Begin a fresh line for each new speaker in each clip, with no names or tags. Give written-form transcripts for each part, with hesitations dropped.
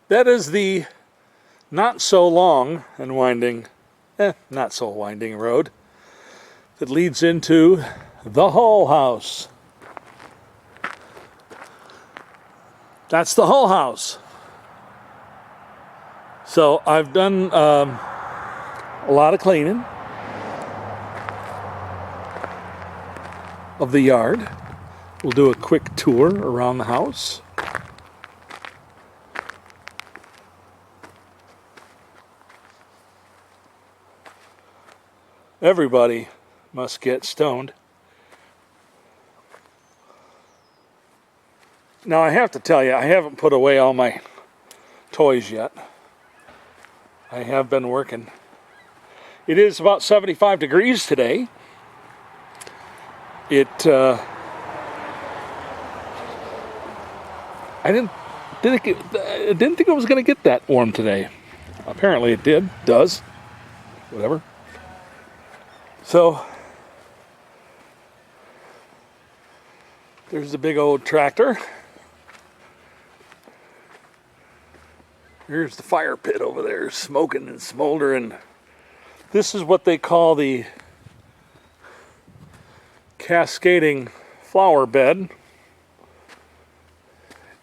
That is the not so long and winding, not so winding road that leads into the Hull House. That's the Hull House. So I've done a lot of cleaning of the yard. We'll do a quick tour around the house. Everybody must get stoned. Now I have to tell you, I haven't put away all my toys yet. I have been working. It is about 75 degrees today. I didn't think it was going to get that warm today. Apparently it does. Whatever. So there's the big old tractor. Here's the fire pit over there, smoking and smoldering. This is what they call the cascading flower bed.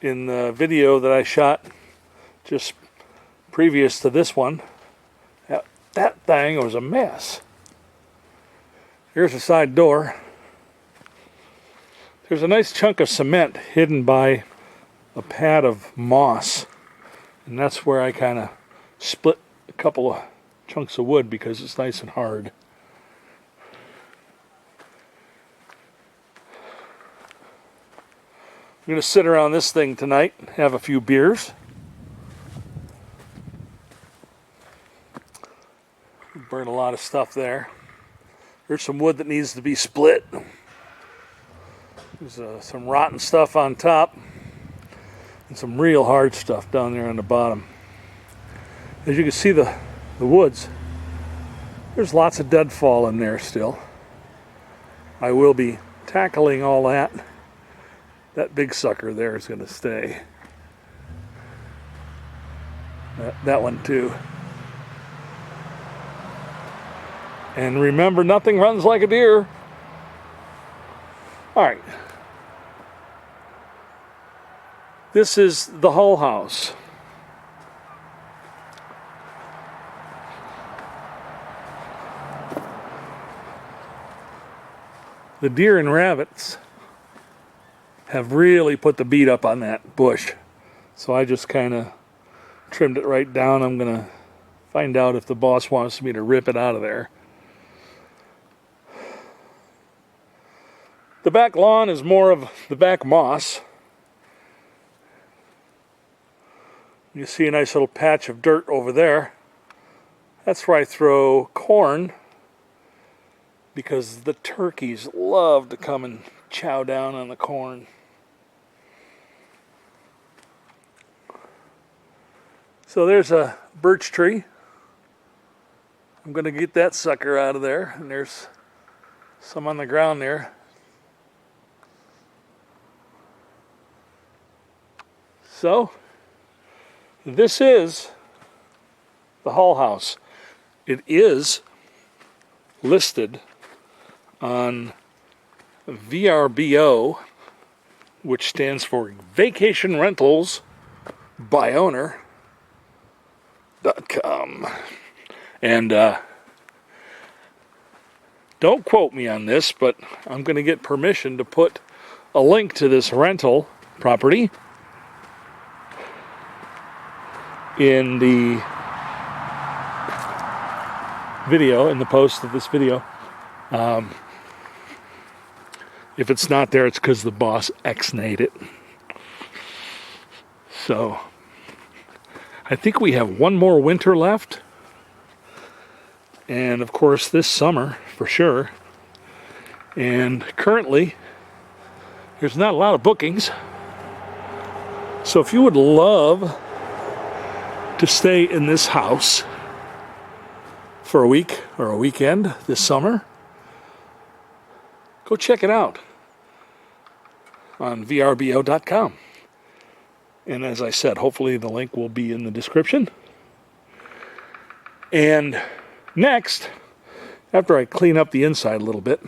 In the video that I shot just previous to this one, that thing was a mess. Here's the side door. There's a nice chunk of cement hidden by a pad of moss. And that's where I kind of split a couple of chunks of wood because it's nice and hard. I'm going to sit around this thing tonight, have a few beers. Burn a lot of stuff there. There's some wood that needs to be split. There's some rotten stuff on top. And some real hard stuff down there on the bottom. As you can see the woods, there's lots of deadfall in there still. I will be tackling all that. That big sucker there is going to stay. That one too. And remember, nothing runs like a deer. All right. This is the Hull House. The deer and rabbits have really put the beat up on that bush. So I just kind of trimmed it right down. I'm going to find out if the boss wants me to rip it out of there. The back lawn is more of the back moss. You see a nice little patch of dirt over there. That's where I throw corn because the turkeys love to come and chow down on the corn. So there's a birch tree. I'm going to get that sucker out of there. And there's some on the ground there. So this is the Hull House. It is listed on VRBO, which stands for Vacation Rentals by Owner.com. And don't quote me on this, but I'm going to get permission to put a link to this rental property in the video, in the post of this video. If it's not there, it's because the boss X-nayed it. So I think we have one more winter left. And of course this summer for sure. And currently there's not a lot of bookings. So if you would love to stay in this house for a week or a weekend this summer, go check it out on vrbo.com. And as I said, hopefully the link will be in the description. And next, after I clean up the inside a little bit,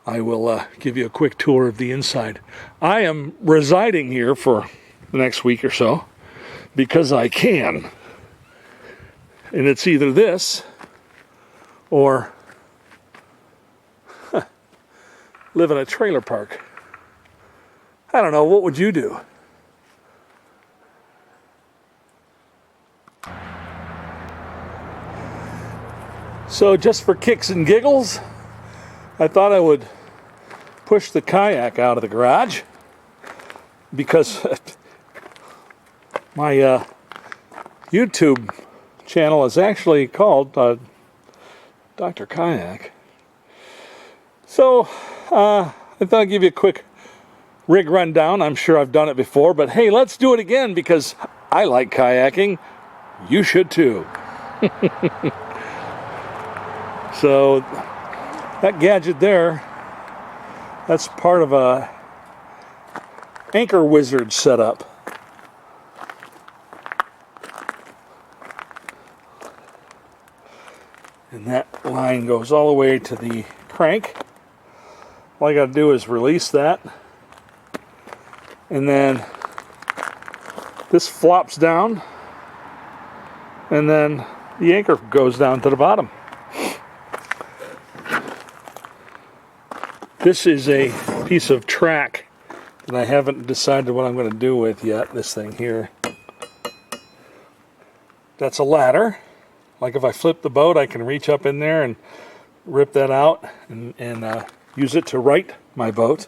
I will give you a quick tour of the inside. I am residing here for the next week or so because I can. And it's either this or live in a trailer park. I don't know, what would you do? So just for kicks and giggles, I thought I would push the kayak out of the garage because my YouTube channel is actually called Dr. Kayak. So I thought I'd give you a quick rig rundown. I'm sure I've done it before, but hey, let's do it again because I like kayaking. You should too. So that gadget there, that's part of a Anchor Wizard setup. And that line goes all the way to the crank. All I got to do is release that. And then this flops down. And then the anchor goes down to the bottom. This is a piece of track that I haven't decided what I'm going to do with yet, this thing here. That's a ladder. Like if I flip the boat, I can reach up in there and rip that out and use it to right my boat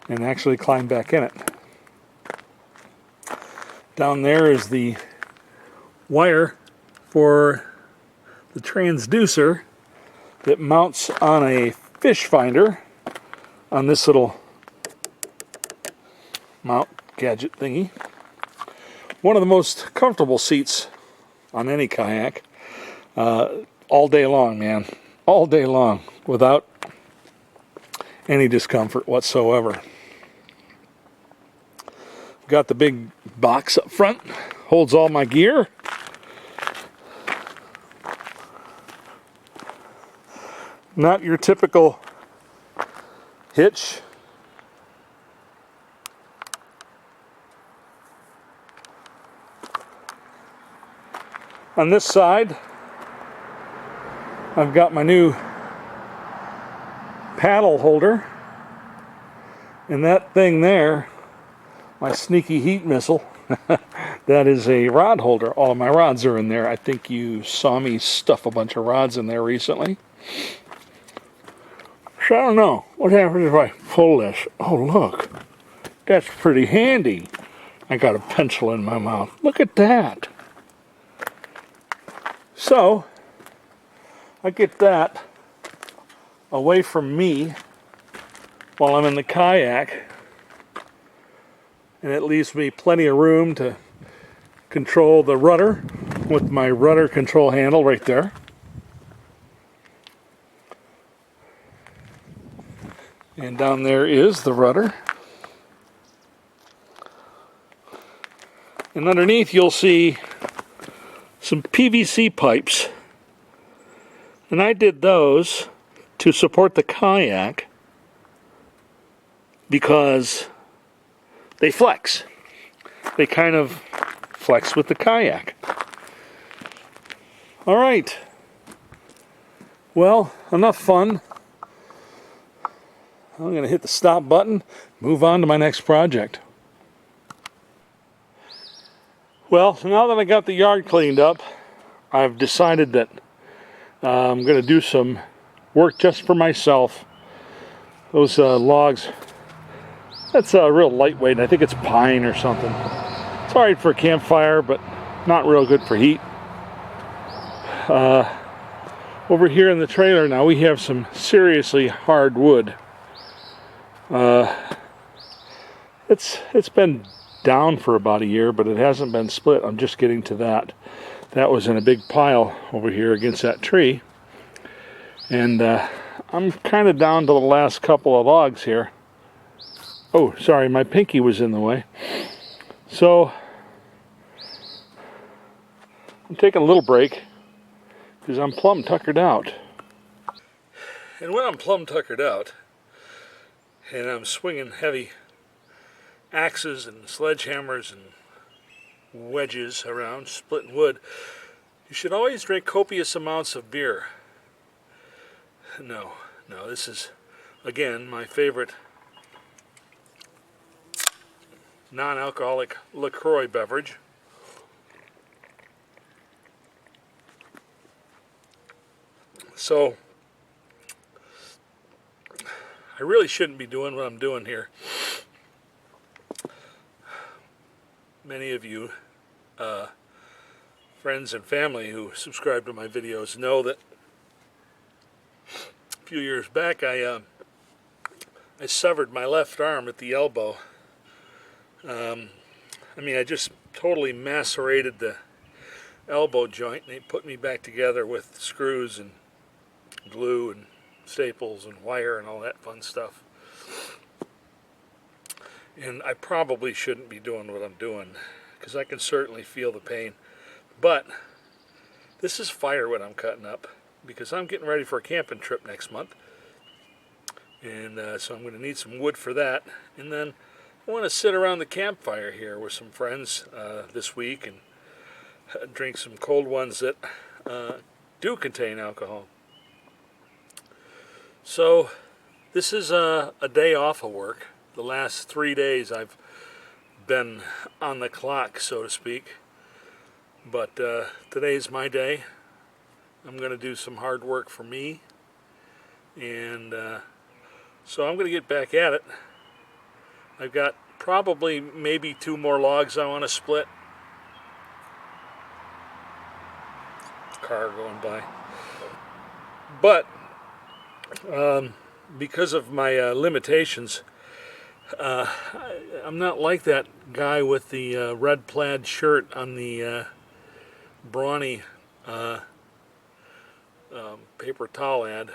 and actually climb back in it. Down there is the wire for the transducer that mounts on a fish finder on this little mount gadget thingy. One of the most comfortable seats on any kayak, all day long, man. All day long, without any discomfort whatsoever. Got the big box up front, holds all my gear. Not your typical hitch. On this side, I've got my new paddle holder, and that thing there, my sneaky heat missile, that is a rod holder. All my rods are in there. I think you saw me stuff a bunch of rods in there recently. So I don't know. What happens if I pull this? Oh, look. That's pretty handy. I got a pencil in my mouth. Look at that. So, I get that away from me while I'm in the kayak. And it leaves me plenty of room to control the rudder with my rudder control handle right there. And down there is the rudder. And underneath you'll see some PVC pipes. And I did those to support the kayak because they flex. They kind of flex with the kayak. All right. Well, enough fun. I'm going to hit the stop button, move on to my next project. Well, now that I got the yard cleaned up, I've decided that I'm going to do some work just for myself. Those logs, that's real lightweight. I think it's pine or something. It's alright for a campfire, but not real good for heat. Over here in the trailer now, we have some seriously hard wood. It's been down for about a year, but it hasn't been split. I'm just getting to that. That was in a big pile over here against that tree. And I'm kind of down to the last couple of logs here. Oh, sorry, my pinky was in the way. So I'm taking a little break because I'm plumb tuckered out. And when I'm plumb tuckered out and I'm swinging heavy axes and sledgehammers and wedges around, splitting wood, you should always drink copious amounts of beer. No, this is, again, my favorite non-alcoholic LaCroix beverage. So, I really shouldn't be doing what I'm doing here. Many of you, friends and family who subscribe to my videos know that a few years back I severed my left arm at the elbow. I just totally macerated the elbow joint, and they put me back together with screws and glue and staples and wire and all that fun stuff. And I probably shouldn't be doing what I'm doing because I can certainly feel the pain. But this is firewood I'm cutting up because I'm getting ready for a camping trip next month. And so I'm going to need some wood for that. And then I want to sit around the campfire here with some friends this week and drink some cold ones that do contain alcohol. So this is a day off of work. The last 3 days I've been on the clock, so to speak. But today's my day. I'm going to do some hard work for me. And so I'm going to get back at it. I've got probably maybe 2 more logs I want to split. Car going by. But because of my limitations, I'm not like that guy with the red plaid shirt on the brawny paper towel ad.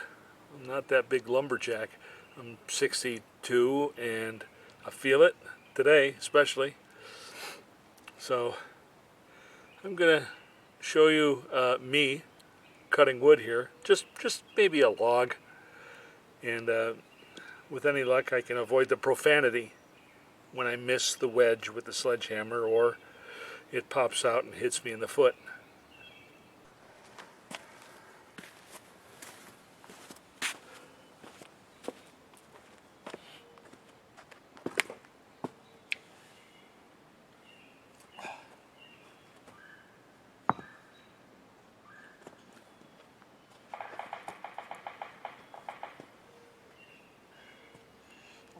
I'm not that big lumberjack. I'm 62 and I feel it today especially. So I'm gonna show you me cutting wood here, just maybe a log, and with any luck I can avoid the profanity when I miss the wedge with the sledgehammer or it pops out and hits me in the foot.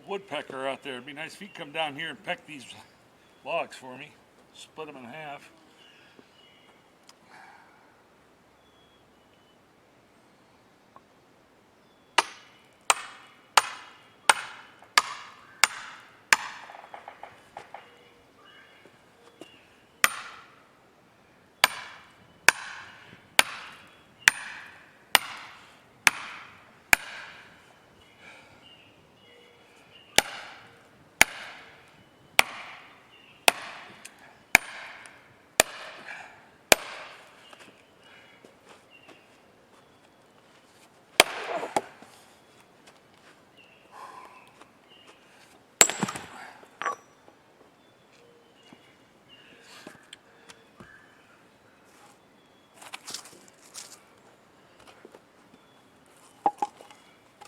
Woodpecker out there. It'd be nice if he'd come down here and peck these logs for me. Split them in half.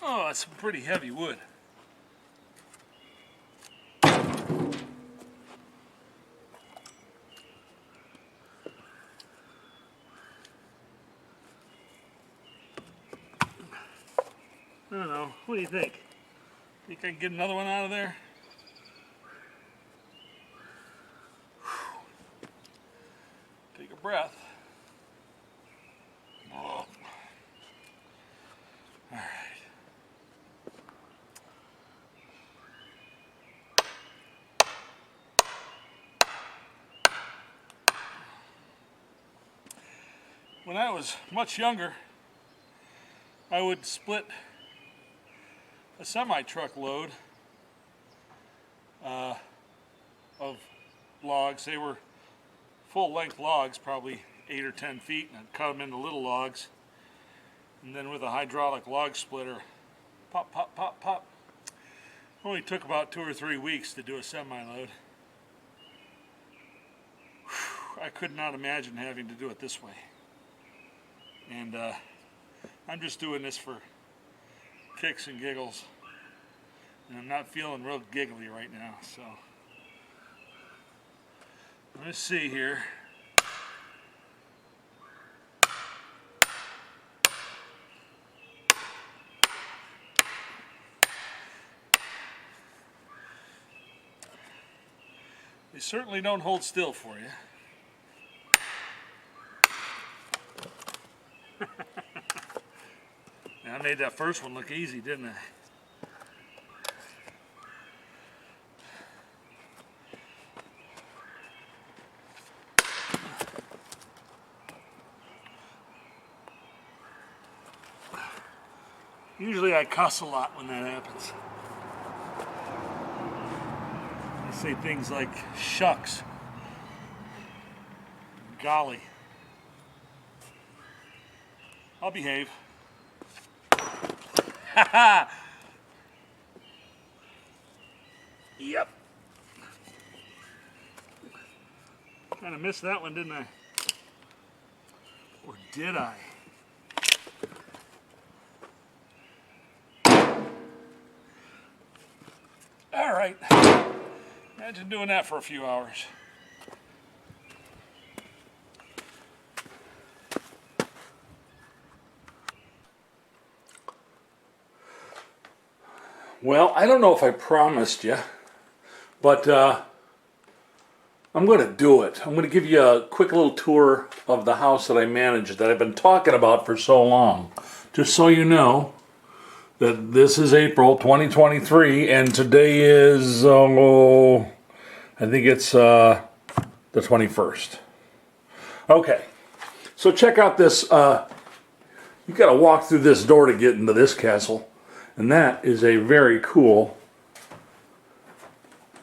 Oh, that's some pretty heavy wood. I don't know. What do you think? Think I can get another one out of there? Take a breath. Oh. All right. When I was much younger, I would split a semi-truck load of logs. They were full-length logs, probably 8 or 10 feet, and I'd cut them into little logs. And then with a hydraulic log splitter, pop, pop, pop, pop. Only took about 2 or 3 weeks to do a semi-load. I could not imagine having to do it this way. And I'm just doing this for kicks and giggles. And I'm not feeling real giggly right now, so let's see here. They certainly don't hold still for you. I made that first one look easy, didn't I? Usually I cuss a lot when that happens. I say things like shucks, golly. I'll behave. Haha! Yep. Kind of missed that one, didn't I? Or did I? All right. Imagine doing that for a few hours. Well, I don't know if I promised you, but I'm going to do it. I'm going to give you a quick little tour of the house that I manage that I've been talking about for so long. Just so you know that this is April 2023 and today is, I think it's the 21st. Okay, so check out this. You got to walk through this door to get into this castle. And that is a very cool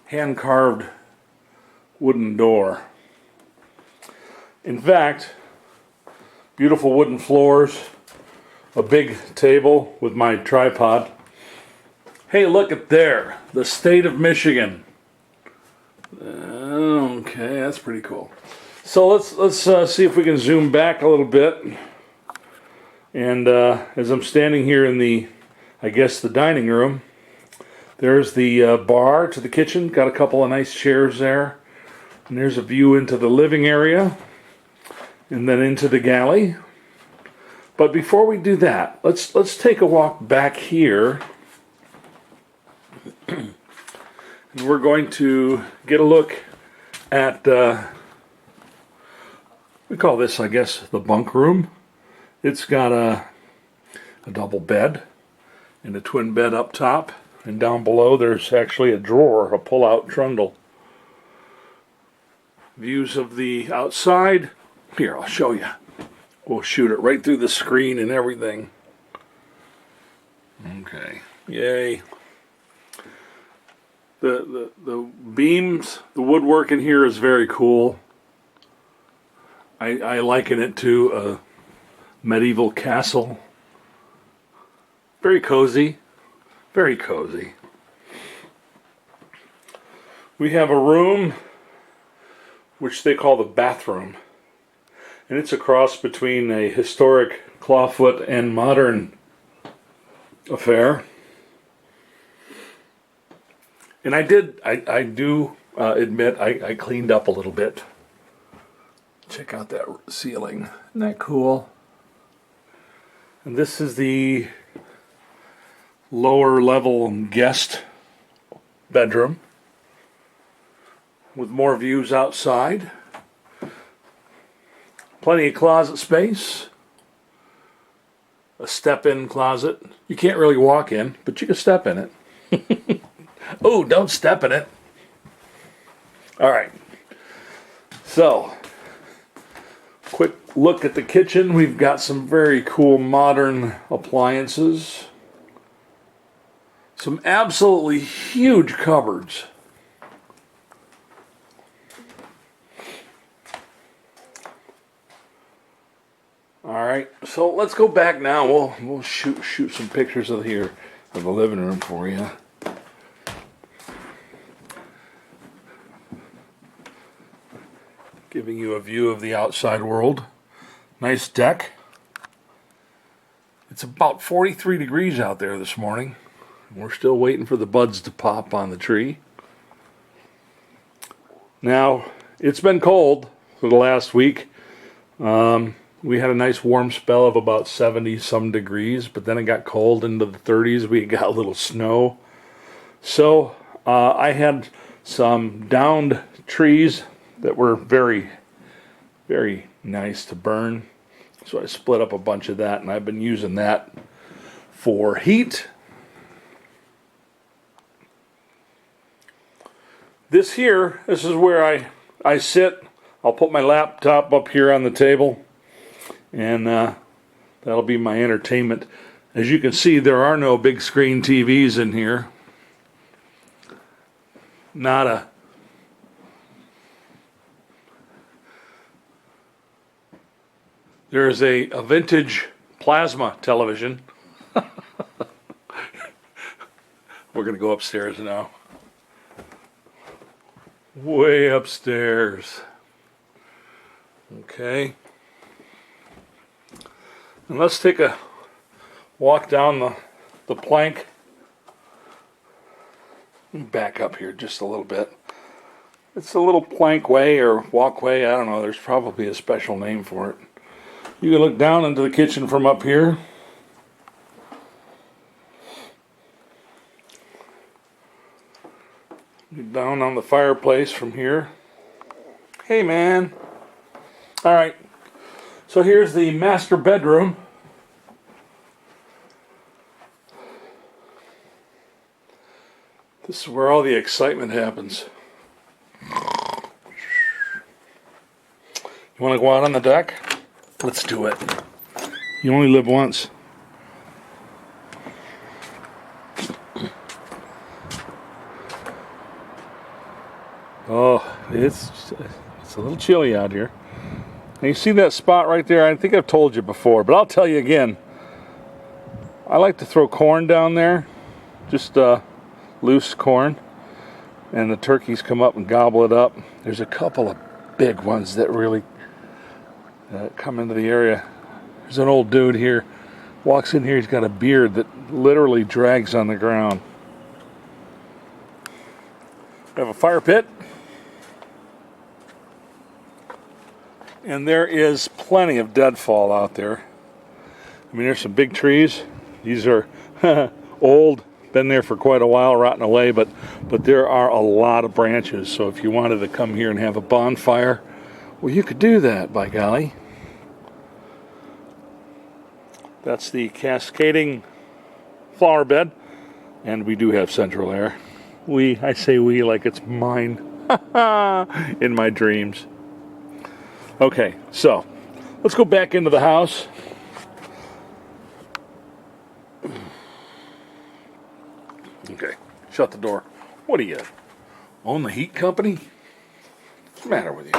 hand-carved wooden door. In fact, beautiful wooden floors, a big table with my tripod. Hey, look at there, the state of Michigan. Okay, that's pretty cool. So let's see if we can zoom back a little bit. And as I'm standing here in the, I guess, the dining room, there's the bar to the kitchen. Got a couple of nice chairs there. And there's a view into the living area and then into the galley. But before we do that, let's take a walk back here. And we're going to get a look at, we call this, I guess, the bunk room. It's got a double bed and a twin bed up top, and down below there's actually a drawer, a pull-out trundle. Views of the outside. Here, I'll show you. We'll shoot it right through the screen and everything. Okay, yay. The beams, the woodwork in here is very cool. I liken it to a medieval castle. Very cozy, very cozy. We have a room which they call the bathroom, and it's a cross between a historic clawfoot and modern affair. And I do admit I cleaned up a little bit. Check out that ceiling, isn't that cool? And this is the lower level guest bedroom with more views outside. Plenty of closet space. A step-in closet. You can't really walk in, but you can step in it. Oh, don't step in it. All right. So, quick look at the kitchen. We've got some very cool modern appliances. Some absolutely huge cupboards. All right, so let's go back now. We'll shoot some pictures of here of the living room for you. Giving you a view of the outside world. Nice deck. It's about 43 degrees out there this morning. We're still waiting for the buds to pop on the tree. Now, it's been cold for the last week. We had a nice warm spell of about 70 some degrees, but then it got cold into the 30s. We got a little snow. So I had some downed trees that were very, very nice to burn. So I split up a bunch of that, and I've been using that for heat. This is where I sit. I'll put my laptop up here on the table, and that'll be my entertainment. As you can see, there are no big screen TVs in here. There's a vintage plasma television. We're going to go upstairs now. Way upstairs. Okay. And let's take a walk down the plank. Back up here just a little bit. It's a little plank way or walkway. I don't know. There's probably a special name for it. You can look down into the kitchen from up here. Down on the fireplace from here. Hey, man. All right. So here's the master bedroom. This is where all the excitement happens. You want to go out on the deck? Let's do it. You only live once. Oh, it's a little chilly out here. And you see that spot right there? I think I've told you before, but I'll tell you again. I like to throw corn down there, just loose corn, and the turkeys come up and gobble it up. There's a couple of big ones that really come into the area. There's an old dude here, walks in here, he's got a beard that literally drags on the ground. We have a fire pit. And there is plenty of deadfall out there. I mean, there's some big trees. These are old, been there for quite a while, rotting away, but there are a lot of branches. So if you wanted to come here and have a bonfire, well, you could do that, by golly. That's the cascading flower bed, and we do have central air. I say we like it's mine in my dreams. Okay, so let's go back into the house. Okay, shut the door. What are you, own the heat company? What's the matter with you?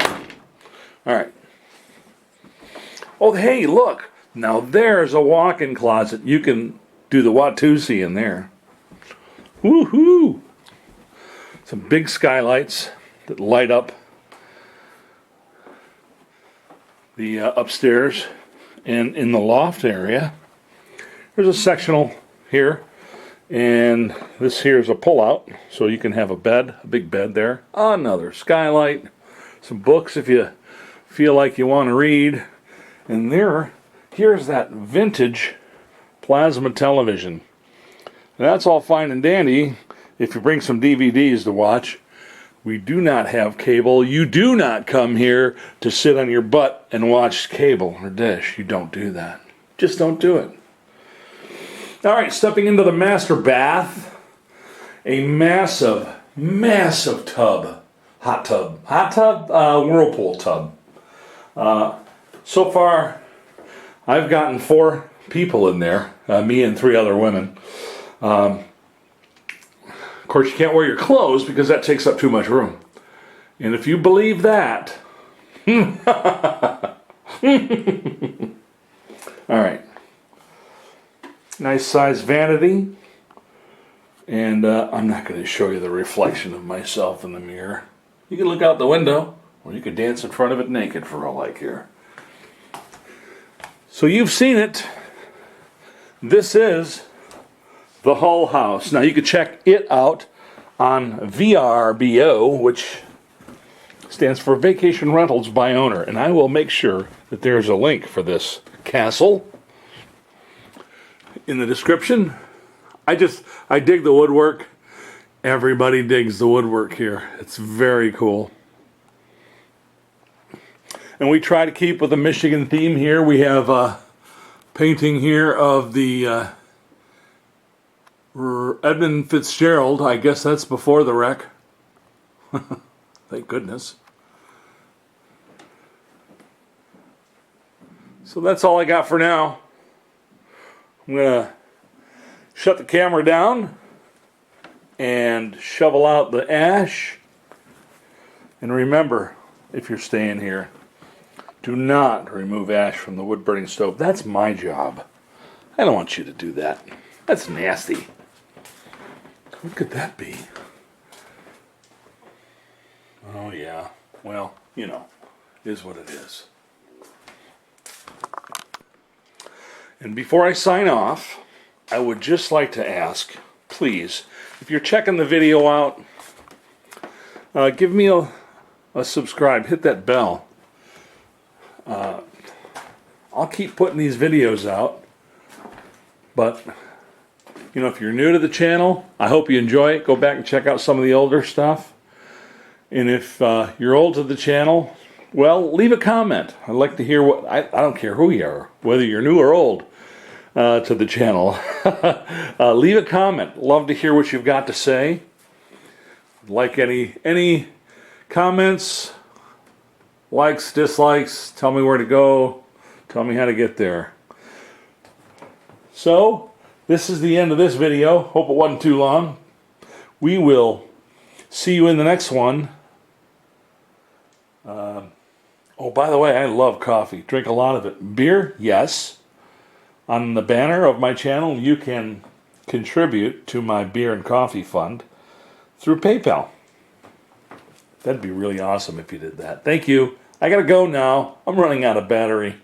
All right. Oh, hey, look. Now there's a walk-in closet. You can do the Watusi in there. Woohoo! Some big skylights that light up the upstairs. And in the loft area, there's a sectional here. And this here is a pull-out, so you can have a bed, a big bed there. Another skylight, some books if you feel like you want to read. And here's that vintage plasma television. And that's all fine and dandy if you bring some DVDs to watch. We do not have cable. You do not come here to sit on your butt and watch cable or dish. You don't do that. Just don't do it. All right, stepping into the master bath. A massive, massive tub. Hot tub, whirlpool tub. So far, I've gotten 4 people in there, me and 3 other women. Of course, you can't wear your clothes because that takes up too much room. And if you believe that, All right. Nice size vanity. And I'm not going to show you the reflection of myself in the mirror. You can look out the window, or you could dance in front of it naked for all I care. So you've seen it. This is the Hull House. Now you can check it out on VRBO, which stands for Vacation Rentals by Owner. And I will make sure that there's a link for this castle in the description. I dig the woodwork. Everybody digs the woodwork here. It's very cool. And we try to keep with the Michigan theme here. We have a painting here of the Edmund Fitzgerald. I guess that's before the wreck. Thank goodness. So that's all I got for now. I'm going to shut the camera down and shovel out the ash. And remember, if you're staying here, do not remove ash from the wood burning stove. That's my job. I don't want you to do that. That's nasty. What could that be? Oh yeah. Well, you know, it is what it is. And before I sign off, I would just like to ask, please, if you're checking the video out, give me a subscribe, hit that bell. I'll keep putting these videos out, but you know, if you're new to the channel, I hope you enjoy it. Go back and check out some of the older stuff. And if you're old to the channel, well, leave a comment. I'd like to hear what, I don't care who you are, whether you're new or old to the channel. Leave a comment. Love to hear what you've got to say. Like any comments, likes, dislikes, tell me where to go, tell me how to get there. So, this is the end of this video. Hope it wasn't too long. We will see you in the next one. Oh, by the way, I love coffee. Drink a lot of it. Beer? Yes. On the banner of my channel, you can contribute to my beer and coffee fund through PayPal. That'd be really awesome if you did that. Thank you. I gotta go now. I'm running out of battery.